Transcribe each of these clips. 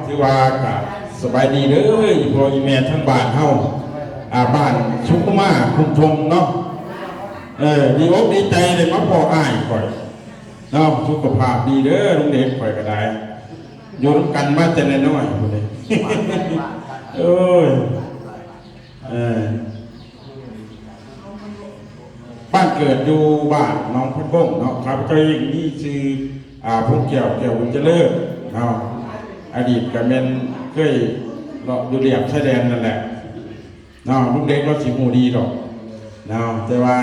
ถือว่าก็สบายดีเด้อพ่ออีแม่ทั้งบ้านเฮาบ้านชุกมาคุ้มทงเนาะดีอกดีใจเลยมาพ่ออ้ายข่อยเนาะสุขภาพดีเด้อลุงเด็กข่อยก็ได้อยู่ร่วมกันมาแต่น้อยๆพุ่นนี่เอ้ยบ้านเกิดอยู่บ้านน้องพัดบงเนาะครับเจ้าหญิงนี่ชื่อพงเกี่ยวบุญเจริญเนาะอดีตก็เป็นเคยอยู่เรียบชายแดนนั่นแหละเนาะลุงเด็กก็สิหูดีดอกเนาะแต่ว่า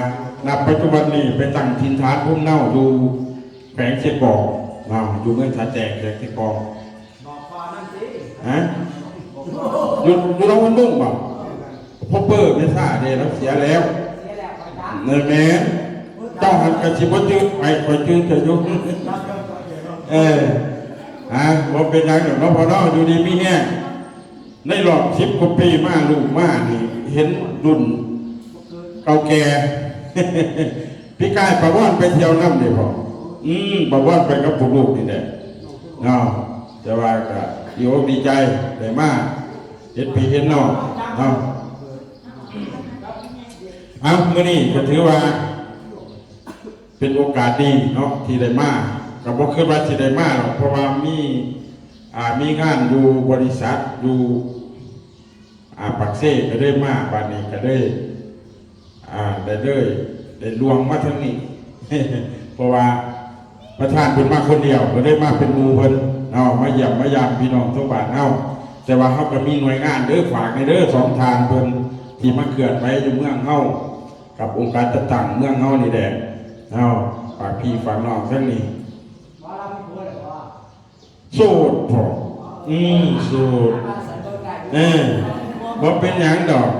นับปัจจุบันนี้ไปตั้งถิ่นฐานพุ่มเน่าอยู่แขวงเชียงกองเนาะอยู่เมืองชาแจกแขวงเชียงกองฮะอยู่น้องวันบุ้งเปล่าพ่อเปิดไม่ทราบเดี๋ยวเสียแล้วเนื้อแม่เจ้าหันกระชิบจืดไปคอยจืดจะยุ่งว่าเป็นยังไงเนาะพอเนาะอยู่ดีมีแห้งในหลอด10 กว่าปีมาลูกมานี่เห็นรุ่นเก่าแก่พี่กายประว่านไปเที่ยวน้ำเดี๋ยวพอประว่านไปกับผู้ลูกนี่แหละเนาะแต่ว่าก็ดีใจได้มากเห็นพี่เห็นน้องเนาะเมื่อนี้ก็ถือว่าเป็นโอกาสดีเนาะที่ได้มากับบ่คือว่าที่ได้มาหรอกเพราะว่ามีงานอยู่บริษัทอยู่ปักเซ่ก็ได้มาบ้านนี้ก็ได้ได้ลวงมาทั้งนี้ เพราะว่าประธานเป็นมาคนเดียวก็ได้มาเป็นหมู่เพิ่นเอามาเยี่ยมมายามพี่น้องทุกบ้านเฮาแต่ว่าเฮาก็มีหน่วยงานเด้อฝากในเด้อ2 ทางเพิ่นที่มาเกิดไว้อยู่เมืองเฮากับองค์การต่างๆเมืองเฮานี่แหละเอาฝากพี่ฝากน้องทั้งนี้โสดพอโสดบ่เป็นหยังดอก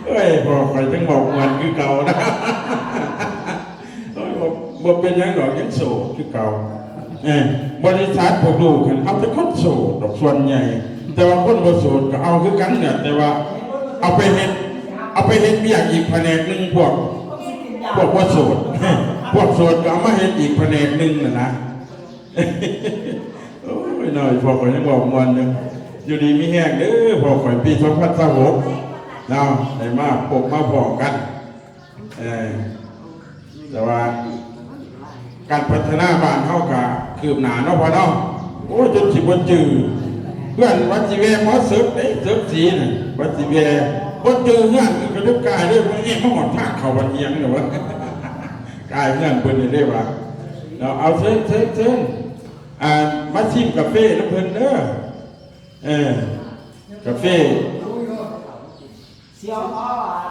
เอ้ยพอคอยจังบอกมันคือเก่านะบ่เป็นหยังดอกยังโสดคือเก่าบริษัทพวกลูกเอาแต่คนโสดดอกส่วนใหญ่แต่ว่าคนบ่โสดก็เอาคือกันเนี่ยแต่ว่าเอาไปเฮ็ดเบี้ยอีกแผนกนึงพวกบ่โสดพวกโสดก็เอามาเฮ็ดอีกแผนกนึงน่ะนะโอ้ยน้อยพอข่อยยังบอกมันอยู่ดีมีแห้งเด้อพอข่อยปี2026เนาะได้มาพบมาพอกันแต่ว่าการพัฒนาบ้านเฮาก็คืบหน้าเนาะพ่อเนาะโอ้จนสิบ่จื้อเพื่อนวัดสิเวหมอเสิร์ฟเด้เสิร์ฟสีน่ะวัดสิเวบ่จื้อเฮือนกระดึบกายเด้อบ่เอ๊ะมาหมดทางเข้าวัดเอียงเด้อวะกายเฮือนเพิ่นนี่ได้ว่าเราเอาเชิญมาชิมกาแฟน้ำเพิ่นเด้อกาแฟเสียวอ๋อ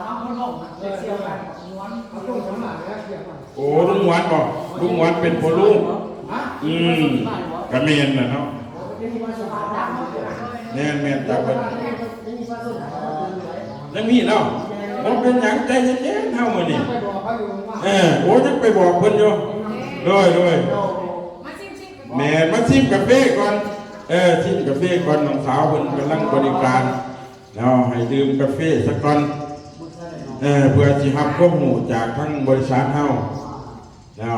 น้องคนลงเสียวกันม้วนเขาต้องสมัครแล้วเสียวกันโอ้ลุงหวานบอกลุงหวานเป็นพ่อลุงกระเมียนนะเนาะแม่นตาเป็นยังมีเนาะมันเป็นอย่างใจเย็นๆเท่ามันนี่โอ้ยังไปบอกเพิ่นอยู่ด้วยแม่มาชิมกาแฟก่อนชิมกาแฟก่อนน้องสาวเพิ่นกำลังบริการเราให้ดื่มกาแฟสักก่อนเพื่อสิรับข้อมูลจากทั้งบริษัทเฮาเรา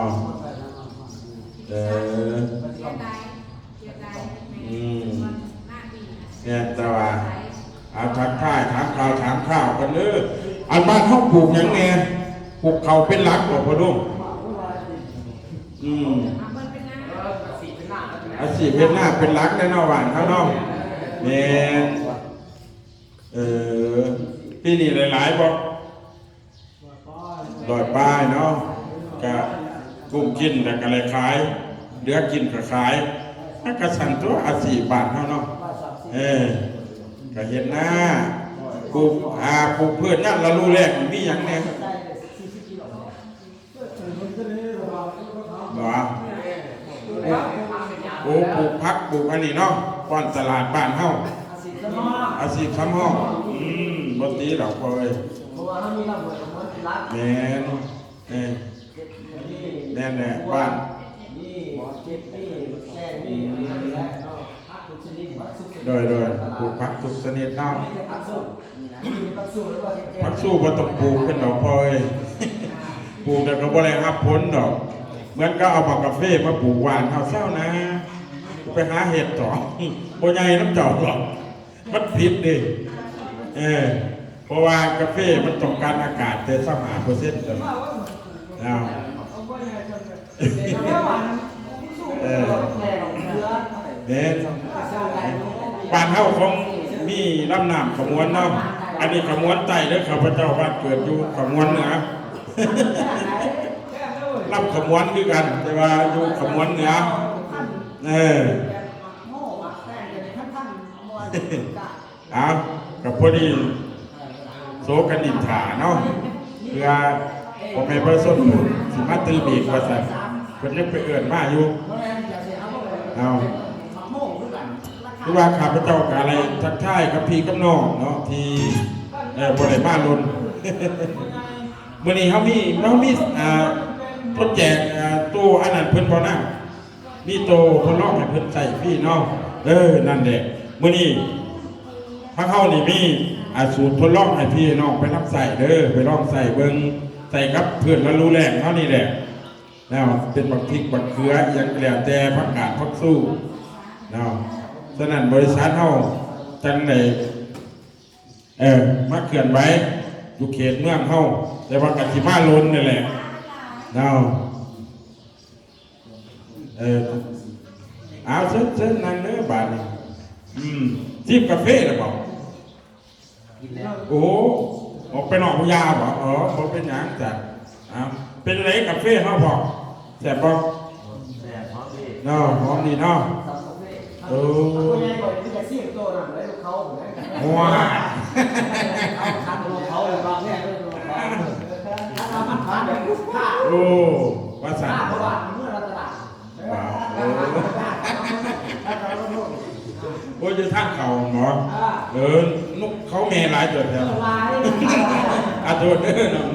เนี่ยแต่ว่าทักทายถามข่าวกันเลยอันบ้านเฮาปลูกหยังแน่ปลูกเขาเป็นหลักบ่พ่อลุงอาชีพเป็นหน้าเป็นหลักแน่นอนหวานเขาเนาะแม่ที่นี่หลายๆบอกลอยป้ายเนาะกับกุ้งกินแต่ก็เลยขายเหลือกินก็ขายถ้ากระสันตัวอาชีพบาทเขาเนาะก็เห็นหน้าปลูกเพื่อนนั่นละรู้แรกมีอย่างแน่หรอปลูกพักปลูกอันนี้เนาะก่อนตลาดบ้านเฮาอาชีพทำห้องบนตีเราคอยแม่บ้านโดยปลูกพักสุกชนิดเนาะพักสู้ก็ต้องปลูกเป็นดอกพอยปลูกแต่ก็บ่ได้รับผลดอกเหมือนก็เอากาแฟมาปลูกหวานเท่าเศร้านะ ไปหาเห็ดต่อบ่ใหญ่น้ำเจ้าหรอกมันผิดดิเพราะว่ากาแฟมันต้องการอากาศแต่35%จังเอาเนี่ยบ้านเฮาของมีลำน้ำขมวนเนาะอันนี้ขมวนใต้เด้อข้าพเจ้าบ้านเกิดอยู่ขมวนเหนือลำขมวนคือกันแต่ว่าอยู่ขมวนเหนือเอากับพอดีโซกันดินถาเนาะเพื่อผมให้พระส้นสิมาตือบีกว่าสัตว์เพิ่นยังไปเอื่นมาอยู่เอาคือว่าข้าพเจ้ากับอะไรทักทายกับพี่กับน้องเนาะที่บ่ได้มาลุนมื้อนี้เขามีทดแจกตู้อันนั้นเพิ่นบ่นั่งมีโตทดลองให้เพิ่นใส่พี่น้องนั่นแหละมื้อนี้พระเฮานี่มีสูตรทดลองให้พี่น้องไปรับใส่ไปลองใส่เบิ่งใส่กับเพื่อนแล้วรู้แรงเท่านี้แหละแล้วเป็นบักพริกบักเขืออย่างแล้วแต่ผักกาดผักสู้เนาะฉะนั้นบริษัทเฮาจังได๋มาเขื่อนไว้อยู่เขตเมืองเฮาแต่ว่ากะสิมาล้นนี่แหละเนาะเอาเชิญนั่งเด้อบาดนี้จิบกาแฟหรือเปล่าโอ้ออกไปนอกพยาบ่บ่เป็นหยังจ้ะเป็นไรกาแฟเฮาบ่แซ่บบ่แซ่บหอมดีเนาะหอมดีเนาะว้าโอ้ว่าสั่นโอ้ยจะท่านเขาหมอนกเขาแม่หลายจุดแล้วตัวน้อง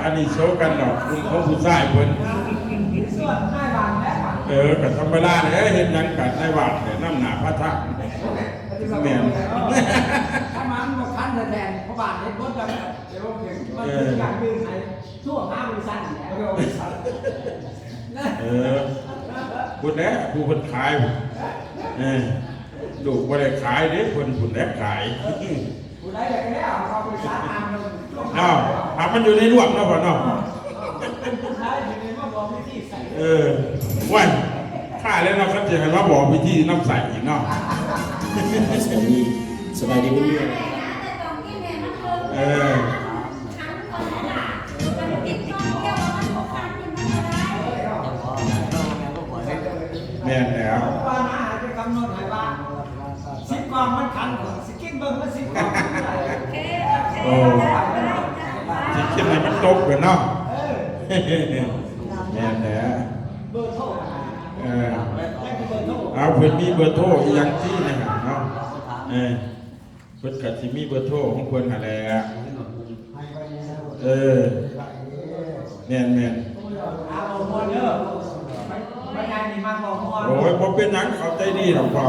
อันนี้โชว์กันดอกลุงเขาผู้ชายเพิ่นกับธรรมดาเนี่ยเห็นยังกันในวัดเนี่ยน้ำหนาพระธาตุแม่นถ้ามันมาคันแทนพระบาทเนี่ยพ้นกันเดี๋ยวเห็นมันเป็นการยืนไหนช่วง5 วิสันพูดแล้วผู้คนขายดูว่าได้ขายเด้คนผู้แรกขายผู้ได้แบบนี้เอาไปสร้างงานเลยมันอยู่ในรวมเนาะพ่อเนาะวันข้าแล้วเราก็จะให้มาบอกวิธีน้ำใสอีกเนาะสบายดีเพื่อนแม่แล้วว่าอาหารจะกำหนดให้ว่า10 กล่องมันขันสกินเบิ้งมัน10 กล่องโอ้สิคิดให้มันตกกันเนาะแม่แล้วเบอร์โทรเอาเพื่อนมีเบอร์โทรอย่างที่นะครับเนาะเพื่อนกัดที่มีเบอร์โทรของเพื่อนอะไรแม่นโอ้ยพอเป็นนังเขาใจดีหรอกพ่อ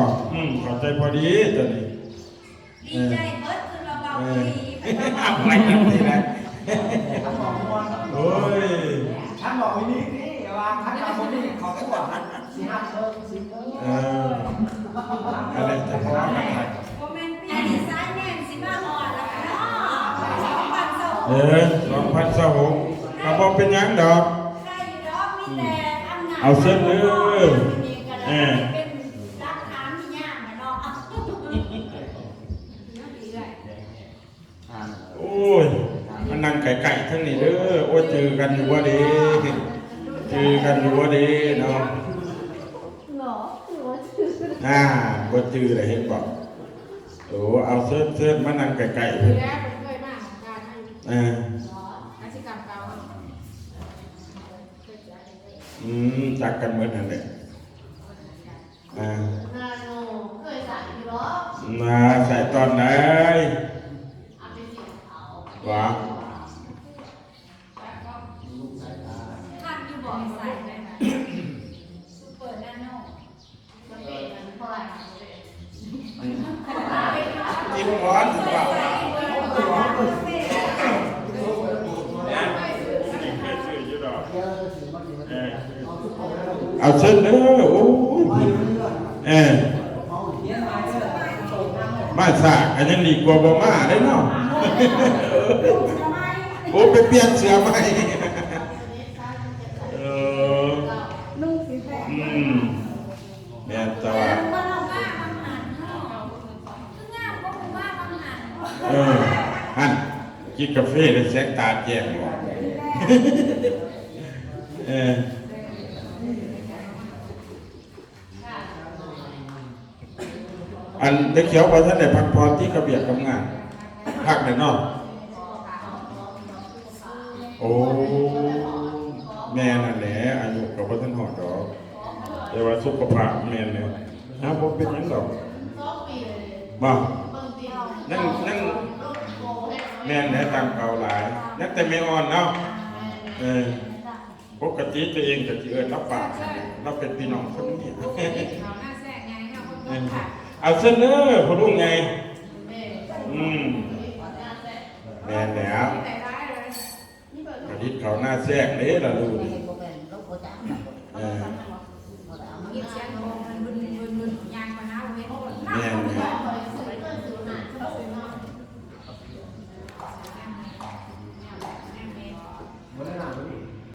เขาใจพอดีตัวนี้ดีใจเบิร์ดคือเราดีเอาไปทำนี่นะโอ้ยท่านบอกวิธีนี้ว่าท่านเอาคนนี้ขอพูดสิฮัทเพิ่มสิอะไรจะพอกันไทยโมเมนต์ปีนี้ซ้ายแน่นสิมาอ่อนแล้วเนาะ2,026เขาบอกเป็นยังดอกเอาเส้นเลยเป็นรักฐานที่ยากนะเนาะโอ้ยมันนั่งไก่ทั้งนี้เด้อโอ้ยเจอกันอยู่ว่าดีเนาะบ่จือเลยเห็นบอกโอ้เอาเส้นมานั่งไก่เพิ่นจักกันเหมือนนั่นแหละใส่ตอนไหนวะจิ้มร้อนถูกป่ะเอาเส้นเด้อโอ้ย มาสากอันยังดีกว่าบ่มาได้เนาะโอ้ไปเปลี่ยนเสื้อใหม่นุ่งสีแดงแม่นจ้าว่าฮั่นกินกาแฟแล้วแสงตาแจ่มบ่อันเด็กเขียวพอท่านได้พักผ่อนที่กระเบียดกำงานพักได้เนาะโอ้แม่นั่นแหละอายุกับพอท่านหอดดอกแต่ว่าสุขภาพแม่นเลยนะผมเป็นยังดอกมานั่งแม่นแหละตามเก่าหลายนักแต่ไม่อ่อนเนาะปกติตัวเองจะเอิญรับปากเราเป็นพี่น้องคนนี้เอาเส้นเนอพอรุ่งไงแม่นแล้วกระดิษเขาหน้าแทรกเลยล่ะลูก